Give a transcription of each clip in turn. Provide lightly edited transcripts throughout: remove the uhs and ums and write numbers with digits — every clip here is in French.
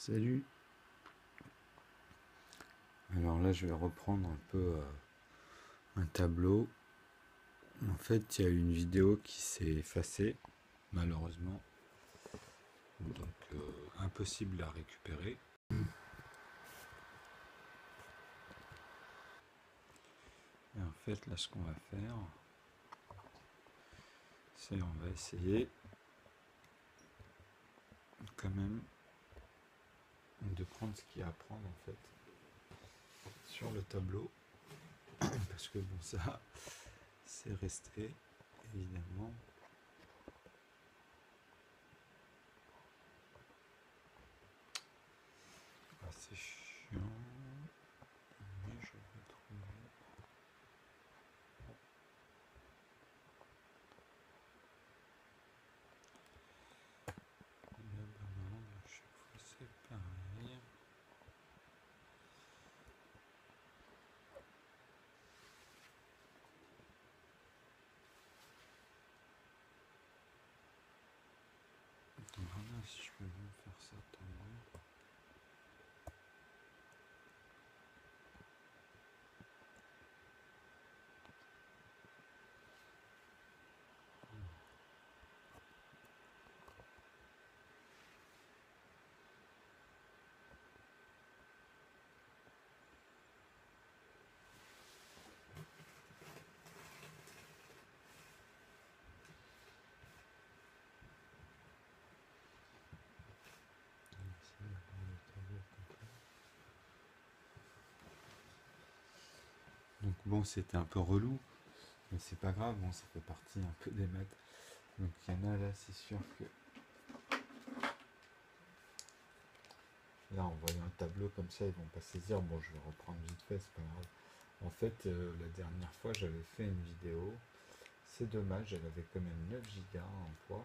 Salut. Alors là, je vais reprendre un peu un tableau. En fait, il y a une vidéo qui s'est effacée, malheureusement. Donc, impossible à récupérer. Et en fait, là, ce qu'on va faire, c'est on va essayer quand même de prendre ce qu'il y a à prendre, en fait, sur le tableau. Parce que bon, ça, c'est resté, évidemment. Ah, c'est chiant. Mais je vais trouver. Là, bah non, à chaque fois, c'est pareil. Voilà, si je peux bien faire ça, tant mieux. Donc bon, c'était un peu relou, mais c'est pas grave, bon, ça fait partie un peu des maths. Donc il y en a là, c'est sûr que là, en voyant un tableau comme ça, ils vont pas saisir. Bon, je vais reprendre vite fait, c'est pas grave. En fait, la dernière fois, j'avais fait une vidéo. C'est dommage, elle avait quand même 9 gigas en poids.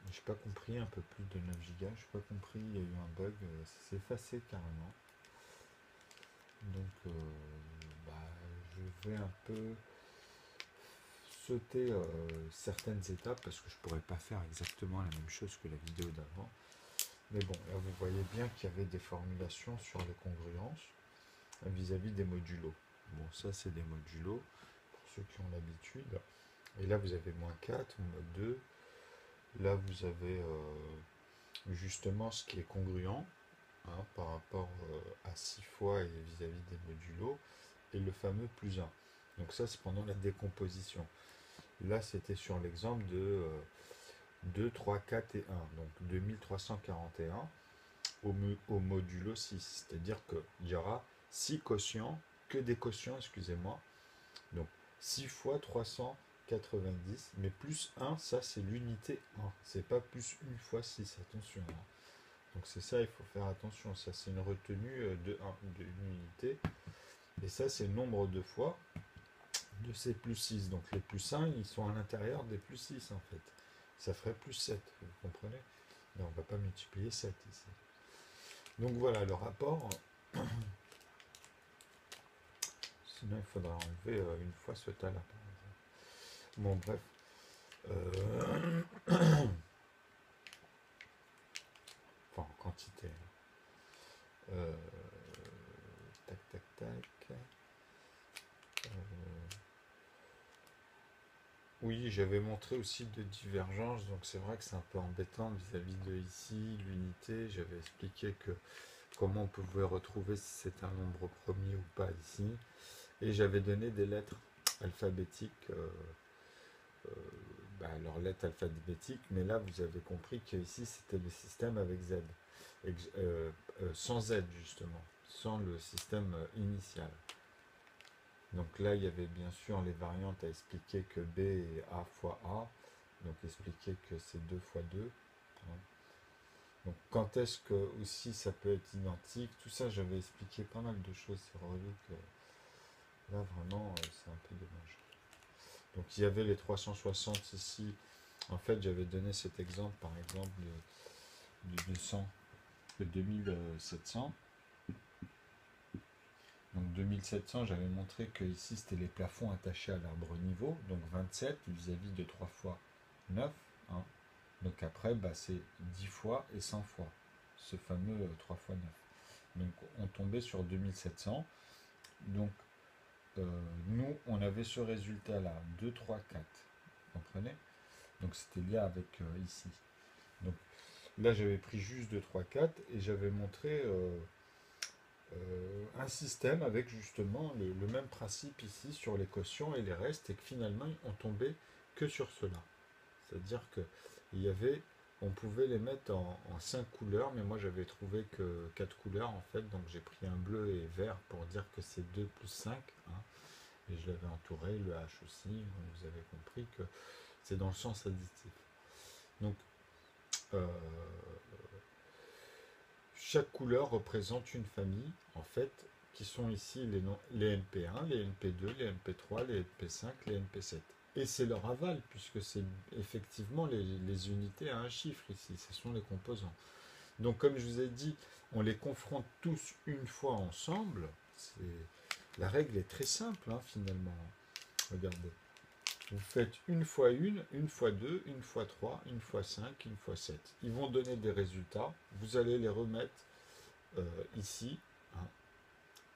J'ai pas compris, un peu plus de 9 gigas, j'ai pas compris, il y a eu un bug, ça s'est effacé carrément. Donc, bah, je vais un peu sauter certaines étapes parce que je pourrais pas faire exactement la même chose que la vidéo d'avant. Mais bon, là vous voyez bien qu'il y avait des formulations sur les congruences vis-à-vis des modulos. Bon, ça c'est des modulos pour ceux qui ont l'habitude. Et là vous avez -4, -2. Là vous avez justement ce qui est congruent par rapport à 6 fois et vis-à-vis des modulos. Et le fameux +1. Donc ça c'est pendant la décomposition. Là c'était sur l'exemple de 2, 3, 4 et 1. Donc 2341 au modulo 6. C'est-à-dire qu'il y aura 6 quotients, que des quotients, excusez-moi. Donc 6 fois 390, mais +1, ça c'est l'unité 1. C'est pas +1 fois 6, attention. Donc c'est ça, il faut faire attention. Ça c'est une retenue de 1, de l'unité. Et ça c'est le nombre de fois de ces +6. Donc les +1, ils sont à l'intérieur des +6 en fait. Ça ferait +7, vous comprenez? Mais on ne va pas multiplier 7 ici. Donc voilà le rapport. Sinon, il faudra enlever une fois ce tas-là, par exemple. Bon, bref. Enfin, en quantité. Euh, tac, tac, tac. Oui, j'avais montré aussi de divergences, donc c'est vrai que c'est un peu embêtant vis-à-vis de ici, l'unité. J'avais expliqué que comment on pouvait retrouver si c'est un nombre premier ou pas ici. Et j'avais donné des lettres alphabétiques, leurs lettres alphabétiques, mais là vous avez compris que ici c'était le système avec Z, sans Z justement, sans le système initial. Donc là il y avait bien sûr les variantes à expliquer que B est A fois A, donc expliquer que c'est 2 fois 2. Donc quand est-ce que aussi ça peut être identique, tout ça j'avais expliqué pas mal de choses, c'est relou que là vraiment c'est un peu dommage. Donc il y avait les 360 ici. En fait, j'avais donné cet exemple, par exemple, du 200, de 2700. Donc 2700, j'avais montré que ici, c'était les plafonds attachés à l'arbre niveau. Donc 27 vis-à-vis de 3 fois 9. Hein. Donc après, bah, c'est 10 fois et 100 fois, ce fameux 3 fois 9. Donc on tombait sur 2700. Donc nous, on avait ce résultat-là, 2, 3, 4. Vous comprenez? Donc c'était lié avec ici. Donc là, j'avais pris juste 2, 3, 4 et j'avais montré un système avec justement le même principe ici sur les quotients et les restes et que finalement, on tombait que sur cela. C'est-à-dire que il y avait, on pouvait les mettre en 5 couleurs, mais moi j'avais trouvé que 4 couleurs en fait, donc j'ai pris un bleu et vert pour dire que c'est 2 plus 5, hein, et je l'avais entouré, le H aussi, vous avez compris que c'est dans le sens additif. Donc, euh, chaque couleur représente une famille, en fait, qui sont ici les NP1, les NP2, les NP3, les NP5, les NP7. Et c'est leur aval, puisque c'est effectivement les unités à un chiffre ici, ce sont les composants. Donc comme je vous ai dit, on les confronte tous une fois ensemble. La règle est très simple, hein, finalement. Regardez. Vous faites une fois deux, une fois trois, une fois cinq, une fois sept. Ils vont donner des résultats. Vous allez les remettre ici. Hein.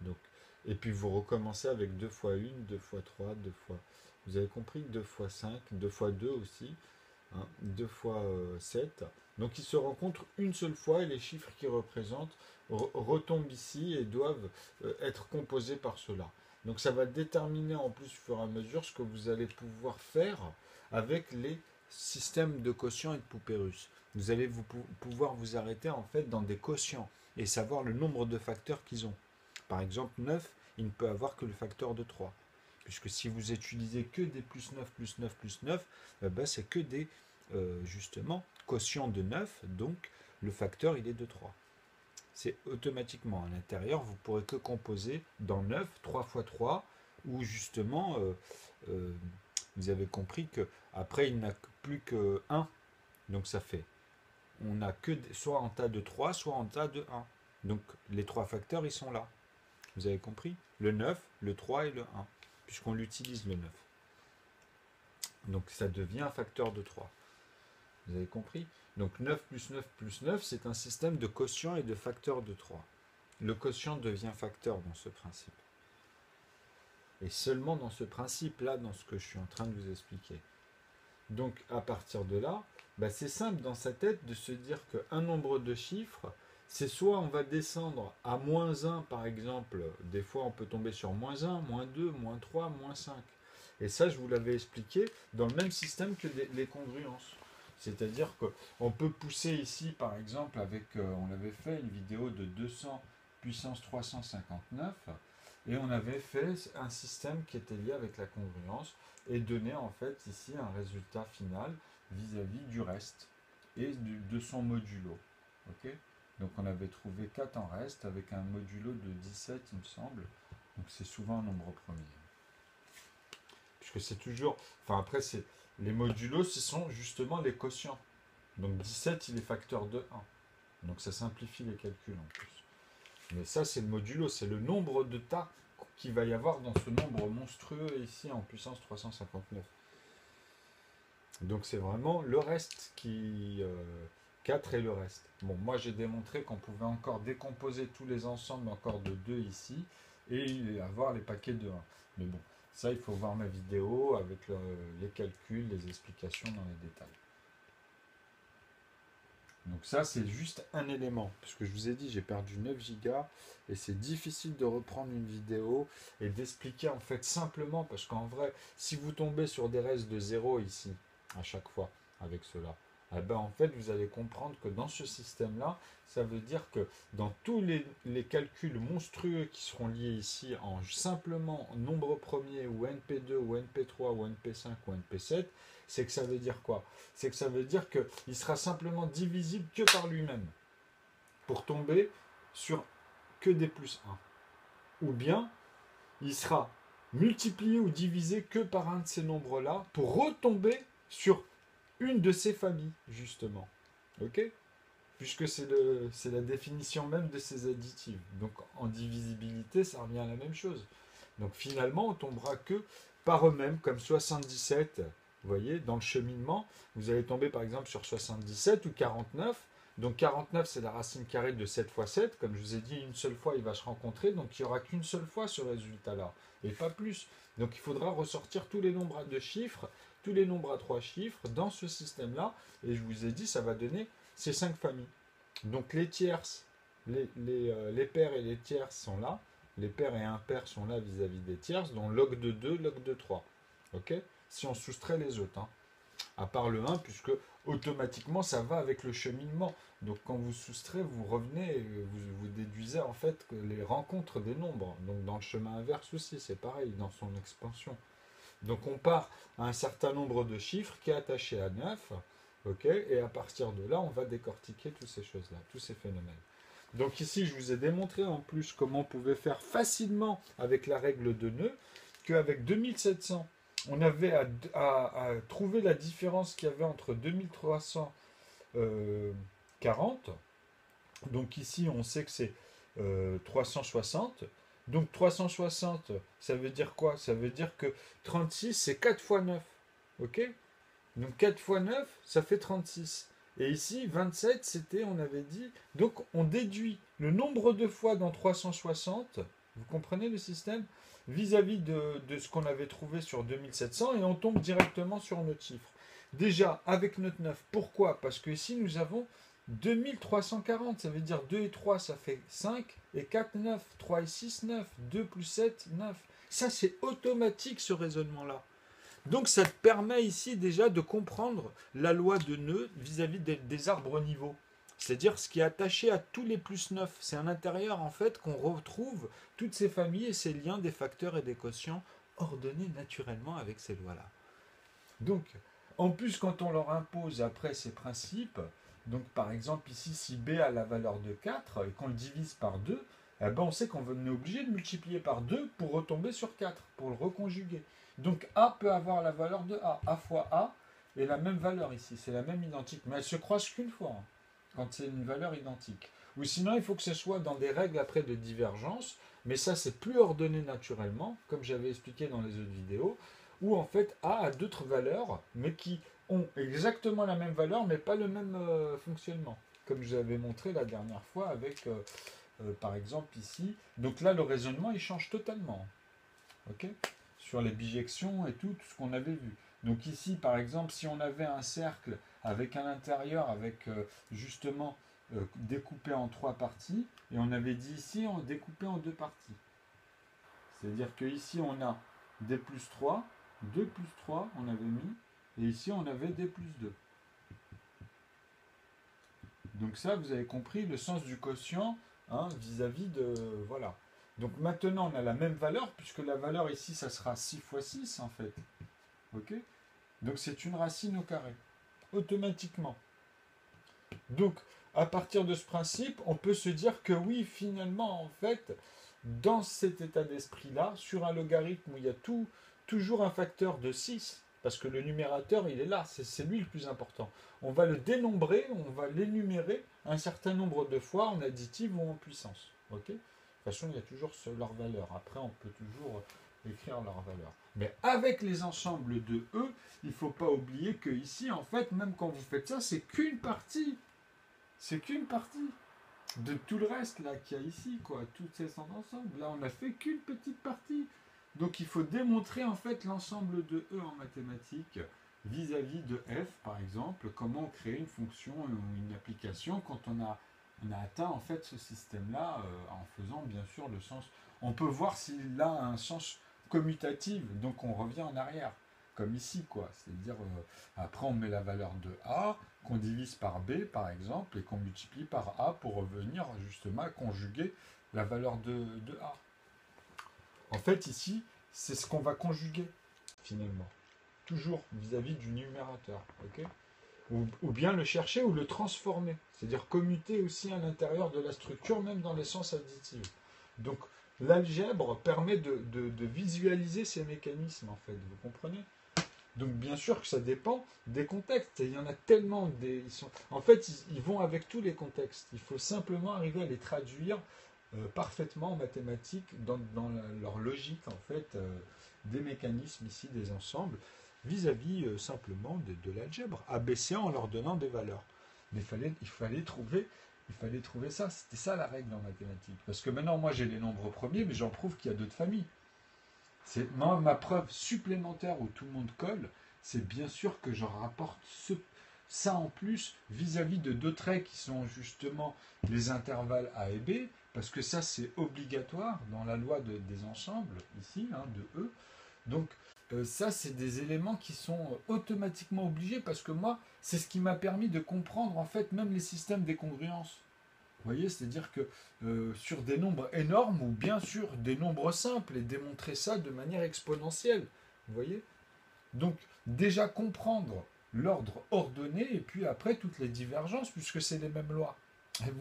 Donc, et puis vous recommencez avec 2 fois 1, 2 fois 3, 2 fois... Vous avez compris, 2 fois 5, 2 fois 2 aussi, hein, 2 fois 7. Donc ils se rencontrent une seule fois et les chiffres qu'ils représentent retombent ici et doivent être composés par cela. Donc ça va déterminer en plus au fur et à mesure ce que vous allez pouvoir faire avec les systèmes de quotients et de poupées russes. Vous allez pouvoir vous arrêter en fait dans des quotients et savoir le nombre de facteurs qu'ils ont. Par exemple, 9, il ne peut avoir que le facteur de 3. Puisque si vous utilisez que des plus 9, plus 9, plus 9, ben c'est que des, justement, quotients de 9, donc le facteur, il est de 3. C'est automatiquement à l'intérieur, vous ne pourrez que composer dans 9, 3 fois 3, où justement, vous avez compris que après il n'a plus que 1. Donc ça fait, on n'a que soit en tas de 3, soit en tas de 1. Donc les trois facteurs, ils sont là. Vous avez compris? Le 9, le 3 et le 1, puisqu'on l'utilise le 9. Donc ça devient un facteur de 3. Vous avez compris? Donc 9 plus 9 plus 9, c'est un système de quotient et de facteur de 3. Le quotient devient facteur dans ce principe. Et seulement dans ce principe-là, dans ce que je suis en train de vous expliquer. Donc à partir de là, bah, c'est simple dans sa tête de se dire qu'un nombre de chiffres, c'est soit on va descendre à moins 1 par exemple, des fois on peut tomber sur moins 1, moins 2, moins 3, moins 5. Et ça je vous l'avais expliqué dans le même système que les congruences. C'est-à-dire qu'on peut pousser ici par exemple avec, on avait fait une vidéo de 200 puissance 359 et on avait fait un système qui était lié avec la congruence et donner en fait ici un résultat final vis-à-vis du reste et de son modulo. Ok, donc on avait trouvé 4 en reste avec un modulo de 17 il me semble. Donc c'est souvent un nombre premier. Puisque c'est toujours... Enfin après c'est... Les modulos ce sont justement les quotients. Donc 17 il est facteur de 1. Donc ça simplifie les calculs en plus. Mais ça c'est le modulo, c'est le nombre de tas qu'il va y avoir dans ce nombre monstrueux ici en puissance 359. Donc c'est vraiment le reste qui... 4 et le reste. Bon, moi j'ai démontré qu'on pouvait encore décomposer tous les ensembles encore de 2 ici et avoir les paquets de 1. Mais bon, ça il faut voir ma vidéo avec les calculs, les explications dans les détails. Donc ça c'est juste un élément, parce que je vous ai dit j'ai perdu 9 gigas et c'est difficile de reprendre une vidéo et d'expliquer en fait simplement, parce qu'en vrai si vous tombez sur des restes de 0 ici à chaque fois avec cela, eh ben en fait vous allez comprendre que dans ce système là ça veut dire que dans tous les calculs monstrueux qui seront liés ici en simplement nombre premier ou NP2 ou NP3 ou NP5 ou NP7, c'est que ça veut dire quoi? C'est que ça veut dire qu'il sera simplement divisible que par lui-même pour tomber sur que des plus 1. Ou bien il sera multiplié ou divisé que par un de ces nombres-là pour retomber sur une de ces familles, justement. Ok? Puisque c'est la définition même de ces additifs. Donc en divisibilité, ça revient à la même chose. Donc finalement, on tombera que par eux-mêmes, comme 77 Vous voyez, dans le cheminement, vous allez tomber par exemple sur 77 ou 49. Donc 49, c'est la racine carrée de 7 fois 7. Comme je vous ai dit, une seule fois, il va se rencontrer. Donc il n'y aura qu'une seule fois ce résultat-là, et pas plus. Donc il faudra ressortir tous les nombres à 2 chiffres, tous les nombres à 3 chiffres dans ce système-là. Et je vous ai dit, ça va donner ces 5 familles. Donc les tierces, les pairs et les tierces sont là. Les pairs et impairs sont là vis-à-vis des tierces, dont log de 2, log de 3. Ok? Si on soustrait les autres, hein. À part le 1, puisque automatiquement ça va avec le cheminement. Donc quand vous soustrayez, vous revenez, vous déduisez en fait que les rencontres des nombres. Donc dans le chemin inverse aussi, c'est pareil, dans son expansion. Donc on part à un certain nombre de chiffres qui est attaché à 9, ok, et à partir de là, on va décortiquer toutes ces choses-là, tous ces phénomènes. Donc ici, je vous ai démontré en plus comment on pouvait faire facilement avec la règle de nœud, qu'avec 2700, on avait à trouver la différence qu'il y avait entre 2340. Donc ici, on sait que c'est 360. Donc 360, ça veut dire quoi? Ça veut dire que 36, c'est 4 fois 9. Ok? Donc 4 fois 9, ça fait 36. Et ici, 27, c'était, on avait dit... Donc on déduit le nombre de fois dans 360, vous comprenez le système, vis-à-vis de ce qu'on avait trouvé sur 2700, et on tombe directement sur notre chiffre. Déjà, avec notre 9, pourquoi? Parce que ici, nous avons 2340, ça veut dire 2 et 3, ça fait 5, et 4, 9, 3 et 6, 9, 2 plus 7, 9. Ça, c'est automatique, ce raisonnement-là. Donc, ça te permet ici déjà de comprendre la loi de nœud vis-à-vis des arbres niveaux. C'est-à-dire ce qui est attaché à tous les plus 9. C'est à l'intérieur, en fait, qu'on retrouve toutes ces familles et ces liens des facteurs et des quotients ordonnés naturellement avec ces lois-là. Donc, en plus, quand on leur impose après ces principes, donc par exemple ici, si B a la valeur de 4 et qu'on le divise par 2, eh ben on sait qu'on est obligé de multiplier par 2 pour retomber sur 4, pour le reconjuguer. Donc A peut avoir la valeur de A. A fois A est la même valeur ici, c'est la même identique, mais elle se croise qu'une fois, hein, quand c'est une valeur identique. Ou sinon, il faut que ce soit dans des règles après de divergence, mais ça c'est plus ordonné naturellement, comme j'avais expliqué dans les autres vidéos, où en fait A a d'autres valeurs, mais qui ont exactement la même valeur, mais pas le même fonctionnement. Comme je vous avais montré la dernière fois avec, par exemple ici. Donc là, le raisonnement, il change totalement. Ok? Sur les bijections et tout ce qu'on avait vu. Donc ici, par exemple, si on avait un cercle avec un intérieur, avec justement découpé en 3 parties, et on avait dit ici, on découpé en 2 parties. C'est-à-dire que ici, on a D plus 3, 2 plus 3, on avait mis, et ici, on avait D plus 2. Donc ça, vous avez compris le sens du quotient, hein, vis-à-vis de... Voilà. Donc maintenant, on a la même valeur, puisque la valeur ici, ça sera 6 fois 6, en fait. Ok? Donc c'est une racine au carré, automatiquement. Donc, à partir de ce principe, on peut se dire que oui, finalement, en fait, dans cet état d'esprit-là, sur un logarithme où il y a toujours un facteur de 6, parce que le numérateur, il est là, c'est lui le plus important. On va le dénombrer, on va l'énumérer un certain nombre de fois en additive ou en puissance. Ok? De toute façon, il y a toujours leur valeur. Après, on peut toujours écrire leur valeur. Mais avec les ensembles de E, il ne faut pas oublier que ici, en fait, même quand vous faites ça, c'est qu'une partie. C'est qu'une partie de tout le reste là qu'il y a ici, quoi. Toutes ces ensembles. Là, on n'a fait qu'une petite partie. Donc, il faut démontrer en fait l'ensemble de E en mathématiques vis-à-vis de F, par exemple. Comment créer une fonction ou une application quand on a atteint en fait ce système-là en faisant bien sûr le sens. On peut voir s'il a un sens commutatif, donc on revient en arrière, comme ici, quoi. C'est-à-dire, après on met la valeur de A, qu'on divise par B, par exemple, et qu'on multiplie par A pour revenir justement à conjuguer la valeur de A. En fait, ici, c'est ce qu'on va conjuguer, finalement. Toujours vis-à-vis du numérateur, ok? Ou bien le chercher ou le transformer, c'est-à-dire commuter aussi à l'intérieur de la structure, même dans les sens additifs. Donc l'algèbre permet de visualiser ces mécanismes, en fait, vous comprenez? Donc bien sûr que ça dépend des contextes, et il y en a tellement, en fait ils vont avec tous les contextes, il faut simplement arriver à les traduire parfaitement en mathématiques, dans leur logique, en fait, des mécanismes ici, des ensembles. vis-à-vis simplement de l'algèbre, abaissé en leur donnant des valeurs. Mais il fallait trouver ça. C'était ça la règle en mathématiques. Parce que maintenant, moi, j'ai les nombres premiers, mais j'en prouve qu'il y a d'autres familles. C'est ma preuve supplémentaire où tout le monde colle, c'est bien sûr que je rapporte ça en plus vis-à-vis de deux traits qui sont justement les intervalles A et B, parce que ça c'est obligatoire dans la loi des ensembles, ici, hein, de E. Donc ça c'est des éléments qui sont automatiquement obligés, parce que moi, c'est ce qui m'a permis de comprendre en fait même les systèmes d'écongruence. Vous voyez, c'est-à-dire que sur des nombres énormes ou bien sur des nombres simples et démontrer ça de manière exponentielle. Vous voyez? Donc déjà comprendre l'ordre ordonné et puis après toutes les divergences puisque c'est les mêmes lois. Et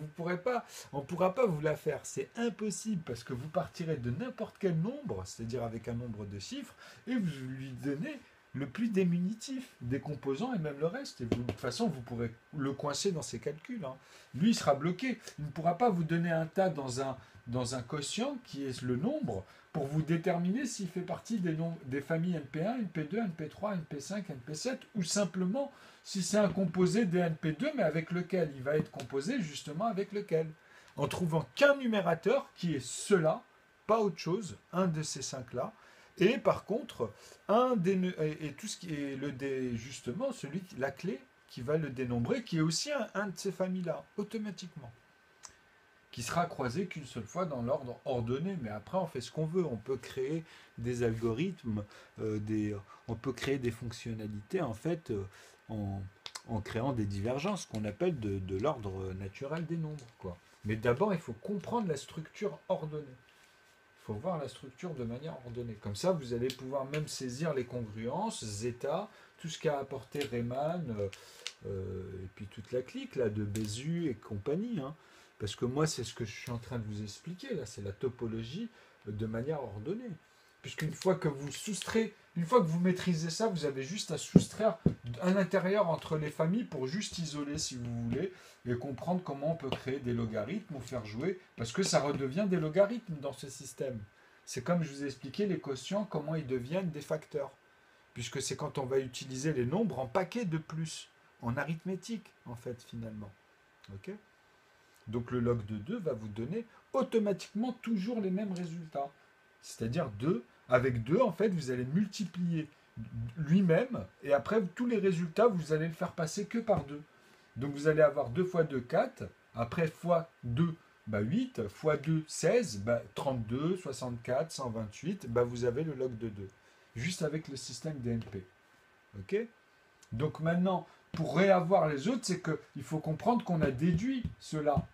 on ne pourra pas vous la faire, c'est impossible parce que vous partirez de n'importe quel nombre, c'est-à-dire avec un nombre de chiffres, et vous lui donnez le plus diminutif des composants et même le reste. Et de toute façon, vous pourrez le coincer dans ses calculs. Hein. Lui, il sera bloqué. Il ne pourra pas vous donner un tas dans un quotient qui est le nombre pour vous déterminer s'il fait partie des familles NP1, NP2, NP3, NP5, NP7 ou simplement si c'est un composé des NP2 mais avec lequel il va être composé justement avec lequel. En trouvant qu'un numérateur qui est cela, pas autre chose, un de ces cinq-là, et par contre, et tout ce qui est justement, la clé qui va le dénombrer, qui est aussi un de ces familles-là, automatiquement. Qui sera croisé qu'une seule fois dans l'ordre ordonné. Mais après, on fait ce qu'on veut. On peut créer des algorithmes, on peut créer des fonctionnalités, en fait, en créant des divergences qu'on appelle de l'ordre naturel des nombres, quoi. Mais d'abord, il faut comprendre la structure ordonnée. Il faut voir la structure de manière ordonnée. Comme ça, vous allez pouvoir même saisir les congruences, zeta, tout ce qu'a apporté Riemann, et puis toute la clique là, de Bézu et compagnie. Hein. Parce que moi, c'est ce que je suis en train de vous expliquer, là, c'est la topologie de manière ordonnée. Puisqu'une fois que une fois que vous maîtrisez ça, vous avez juste à soustraire un intérieur entre les familles pour juste isoler, si vous voulez, et comprendre comment on peut créer des logarithmes ou faire jouer, parce que ça redevient des logarithmes dans ce système. C'est comme je vous ai expliqué les quotients, comment ils deviennent des facteurs. Puisque c'est quand on va utiliser les nombres en paquets de plus, en arithmétique, en fait, finalement. Ok ? Donc le log de 2 va vous donner automatiquement toujours les mêmes résultats. C'est-à-dire 2, avec 2, en fait, vous allez multiplier lui-même, et après, tous les résultats, vous allez le faire passer que par 2. Donc vous allez avoir 2 fois 2, 4, après fois 2, 8, fois 2, 16, 32, 64, 128, vous avez le log de 2. Juste avec le système DNP. Ok ? Donc maintenant, pour réavoir les autres, c'est qu'il faut comprendre qu'on a déduit cela,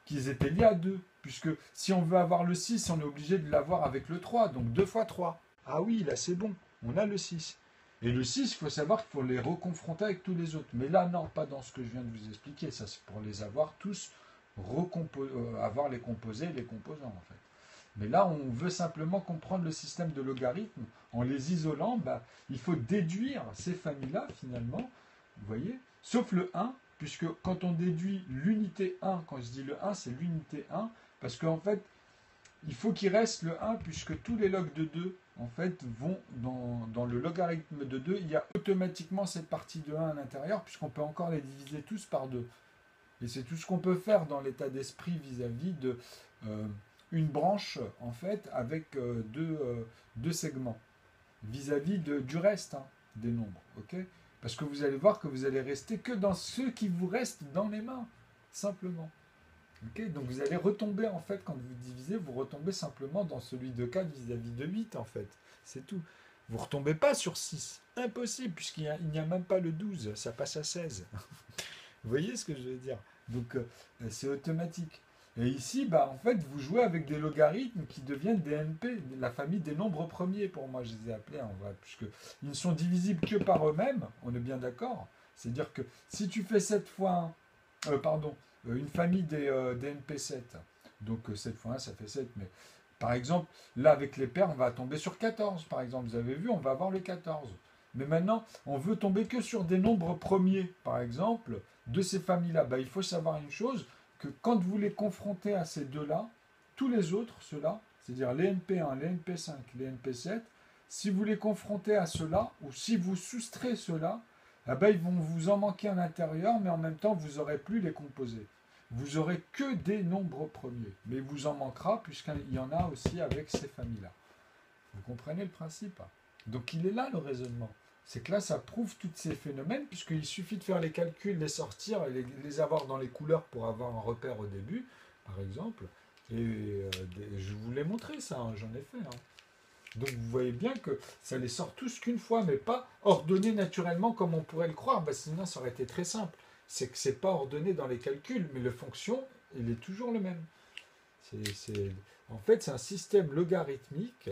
qu'ils étaient liés à 2. Puisque si on veut avoir le 6, on est obligé de l'avoir avec le 3. Donc 2 fois 3. Ah oui, là c'est bon. On a le 6. Et le 6, il faut savoir qu'il faut les reconfronter avec tous les autres. Mais là, non, pas dans ce que je viens de vous expliquer. Ça, c'est pour les avoir tous, avoir les composés et les composants, en fait. Mais là, on veut simplement comprendre le système de logarithmes. En les isolant, il faut déduire ces familles-là, finalement. Vous voyez ? Sauf le 1, puisque quand on déduit l'unité 1, quand je dis le 1, c'est l'unité 1, parce qu'en fait, il faut qu'il reste le 1, puisque tous les logs de 2, en fait, vont dans le logarithme de 2, il y a automatiquement cette partie de 1 à l'intérieur, puisqu'on peut encore les diviser tous par 2. Et c'est tout ce qu'on peut faire dans l'état d'esprit vis-à-vis de une branche, en fait, avec deux segments, vis-à-vis du reste des nombres. Ok ? Parce que vous allez voir que vous allez rester que dans ceux qui vous restent dans les mains, simplement. Okay, donc vous allez retomber, en fait, quand vous divisez, vous retombez simplement dans celui de 4 vis-à-vis de 8, en fait. C'est tout. Vous ne retombez pas sur 6. Impossible, puisqu'il n'y a même pas le 12. Ça passe à 16. Vous voyez ce que je veux dire ? Donc, c'est automatique. Et ici, en fait, vous jouez avec des logarithmes qui deviennent des NP, la famille des nombres premiers, pour moi, je les ai appelés, en vrai, puisqu'ils ne sont divisibles que par eux-mêmes, on est bien d'accord. C'est-à-dire que si tu fais 7 fois 1, une famille des NP7, donc 7 fois 1, ça fait 7, mais par exemple, là, avec les paires, on va tomber sur 14, par exemple. Vous avez vu, on va avoir les 14. Mais maintenant, on veut tomber que sur des nombres premiers, par exemple, de ces familles-là. Il faut savoir une chose, que quand vous les confrontez à ces deux-là, tous les autres, ceux-là, c'est-à-dire les NP1, les NP5, les NP7, Si vous les confrontez à cela, ou si vous soustrayez cela, eh ben, ils vont vous en manquer à l'intérieur, mais en même temps, vous n'aurez plus les composés. Vous aurez que des nombres premiers, mais il vous en manquera puisqu'il y en a aussi avec ces familles-là. Vous comprenez le principe? Donc il est là le raisonnement. C'est que là, ça prouve tous ces phénomènes, puisqu'il suffit de faire les calculs, les sortir et les avoir dans les couleurs pour avoir un repère au début, par exemple. Et je vous l'ai montré ça, hein, j'en ai fait. Hein. Donc vous voyez bien que ça les sort tous qu'une fois, mais pas ordonné naturellement comme on pourrait le croire. Bah, sinon, ça aurait été très simple. C'est que c'est pas ordonné dans les calculs, mais la fonction, il est toujours le même. En fait, c'est un système logarithmique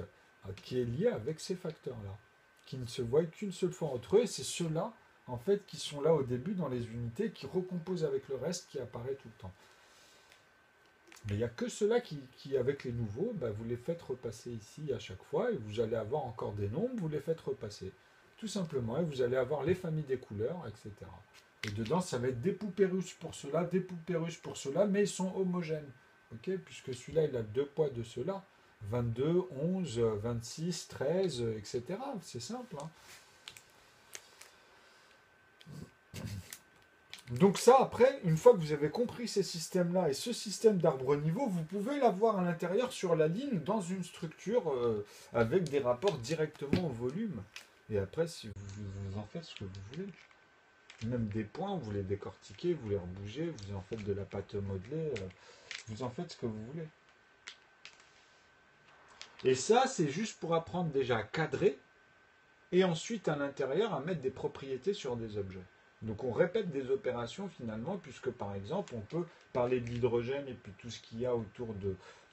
qui est lié avec ces facteurs-là, qui ne se voient qu'une seule fois entre eux, et c'est ceux-là, en fait, qui sont là au début dans les unités, qui recomposent avec le reste qui apparaît tout le temps. Mais il n'y a que ceux-là qui, avec les nouveaux, bah, vous les faites repasser ici à chaque fois, et vous allez avoir encore des nombres, vous les faites repasser. Tout simplement, et vous allez avoir les familles des couleurs, etc. Et dedans, ça va être des poupées russes pour ceux-là, des poupées russes pour ceux-là, mais ils sont homogènes. Okay, puisque celui-là, il a 2 poids de ceux-là. 22, 11, 26, 13, etc. C'est simple. Hein. Donc ça, après, une fois que vous avez compris ces systèmes-là et ce système d'arbre niveau, vous pouvez l'avoir à l'intérieur sur la ligne dans une structure avec des rapports directement au volume. Et après, si vous en faites ce que vous voulez. Même des points, vous les décortiquez, vous les rebougez, vous en faites de la pâte modelée, vous en faites ce que vous voulez. Et ça, c'est juste pour apprendre déjà à cadrer et ensuite à l'intérieur à mettre des propriétés sur des objets. Donc on répète des opérations finalement, puisque par exemple on peut parler de l'hydrogène et puis tout ce qu'il y a autour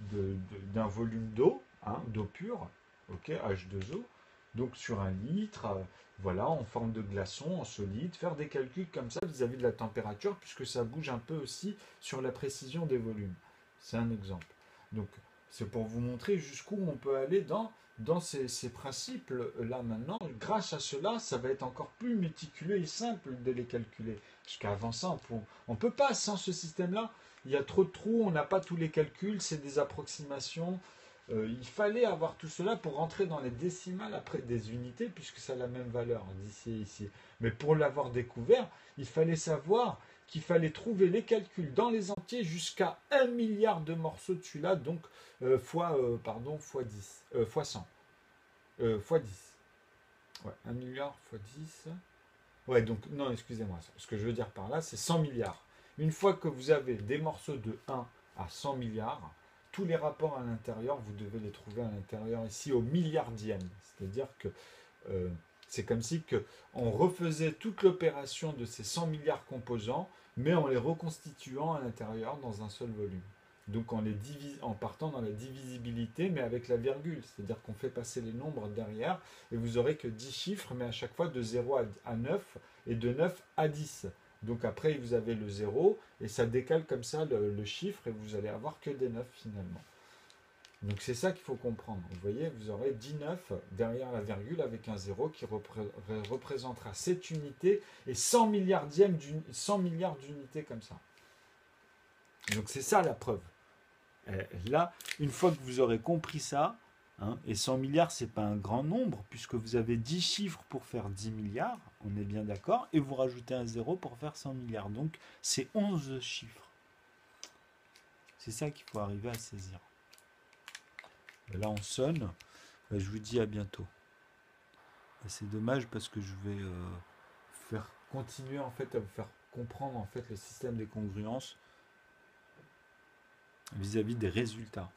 d'un volume d'eau, hein, d'eau pure, ok, H2O, donc sur un litre, voilà, en forme de glaçon, en solide, faire des calculs comme ça vis-à-vis de la température, puisque ça bouge un peu aussi sur la précision des volumes. C'est un exemple. Donc c'est pour vous montrer jusqu'où on peut aller dans ces principes-là maintenant. Grâce à cela, ça va être encore plus méticuleux et simple de les calculer. Parce qu'avant ça, on ne peut pas sans ce système-là. Il y a trop de trous, on n'a pas tous les calculs, c'est des approximations. Il fallait avoir tout cela pour rentrer dans les décimales après des unités, puisque ça a la même valeur d'ici et ici. Mais pour l'avoir découvert, il fallait savoir qu'il fallait trouver les calculs dans les entiers jusqu'à 1 milliard de morceaux de celui-là, donc fois 10, fois 100, fois 10. Ouais, 1 milliard fois 10. Ouais, donc, non, excusez-moi, ce que je veux dire par là, c'est 100 milliards. Une fois que vous avez des morceaux de 1 à 100 milliards, tous les rapports à l'intérieur, vous devez les trouver à l'intérieur ici au milliardième. C'est-à-dire que c'est comme si on refaisait toute l'opération de ces 100 milliards composants, mais en les reconstituant à l'intérieur dans un seul volume. Donc en partant dans la divisibilité, mais avec la virgule. C'est-à-dire qu'on fait passer les nombres derrière, et vous aurez que 10 chiffres, mais à chaque fois de 0 à 9, et de 9 à 10. Donc après, vous avez le 0, et ça décale comme ça le chiffre, et vous allez avoir que des 9 finalement. Donc c'est ça qu'il faut comprendre. Vous voyez, vous aurez 19 derrière la virgule avec un 0 qui représentera cette unité et 100 milliards d'unités comme ça. Donc c'est ça la preuve. Et là, une fois que vous aurez compris ça, hein, et 100 milliards, c'est pas un grand nombre, puisque vous avez 10 chiffres pour faire 10 milliards, on est bien d'accord, et vous rajoutez un 0 pour faire 100 milliards. Donc c'est 11 chiffres. C'est ça qu'il faut arriver à saisir. Et là, on sonne. Je vous dis à bientôt. C'est dommage parce que je vais faire continuer en fait à vous faire comprendre en fait le système des congruences vis-à-vis des résultats.